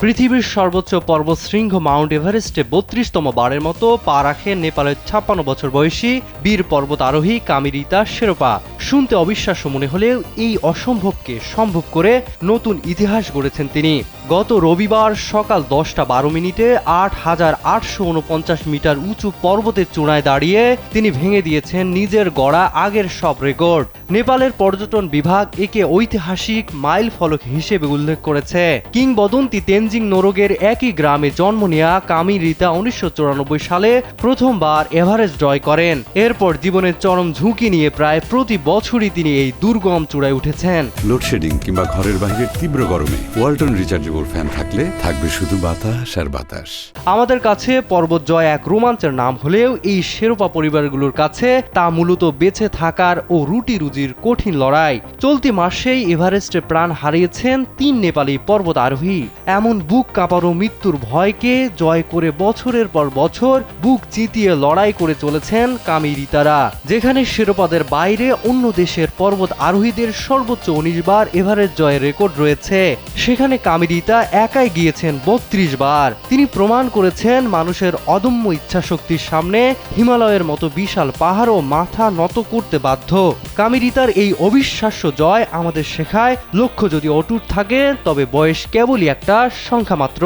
পৃথিবীর সর্বোচ্চ পর্বতশৃঙ্গ মাউন্ট এভারেস্টে ৩২তম বারের মতো পা রাখেন নেপালের ৫৬ বছর বয়সী বীর পর্বত আরোহী কামিরিতা শেরপা। শুনতে অবিশ্বাস্য মনে হলেও এই অসম্ভবকে সম্ভব করে নতুন ইতিহাস গড়েছেন তিনি। গত রবিবার সকাল ১০টা ১২ মিনিটে ৮,৮৪৯ মিটার উঁচু পর্বতের চূড়ায় দাঁড়িয়ে তিনি ভেঙে দিয়েছেন নিজের গড়া আগের সব রেকর্ড। নেপালের পর্যটন বিভাগ একে ঐতিহাসিক মাইল ফলক হিসেবে উল্লেখ করেছে। কিংবদন্তি তেনজিং নোরগের একই গ্রামে জন্ম নেয়া কামিরিতা ১৯৯৪ সালে প্রথমবার এভারেস্ট জয় করেন। এরপর জীবনের চরম ঝুঁকি নিয়ে প্রায় প্রতি বছরই তিনি এই দুর্গম চূড়ায় উঠেছেন। লোডশেডিং কিংবা ঘরের বাইরের তীব্র গরমে ওয়ালটন রিচার্জেবল ফ্যান থাকলে থাকবে শুধু বাতাস আর বাতাস। আমাদের কাছে পর্বত জয় এক রোমাঞ্চের নাম হলেও এই শেরপা পরিবারগুলোর কাছে তা মূলত বেঁচে থাকার ও রুটি রুজির কঠিন লড়াই। চলতি মাসেই এভারেস্টে প্রাণ হারিয়েছেন ৩ নেপালি পর্বত আরোহী। এমন বুক কাঁপানো মৃত্যুর ভয়কে জয় করে বছরের পর বছর বুক চিতিয়ে লড়াই করে চলেছেন কামিরিতারা। যেখানে শেরপাদের বাইরে অন্য দেশের পর্বত আরোহীদের সর্বোচ্চ ১৯ বার এভারেস্ট জয়ের রেকর্ড রয়েছে, সেখানে কামিরিতা একাই গিয়েছেন ৩২ বার। তিনি প্রমাণ করেছেন মানুষের অদম্য ইচ্ছাশক্তির সামনে হিমালয়ের মতো বিশাল পাহাড়ও মাথা নত করতে বাধ্য। কামিরিতার এই অবিশ্বাস্য জয় আমাদের শেখায়, লক্ষ্য যদি অটুট থাকে তবে বয়স কেবলই একটা সংখ্যা মাত্র।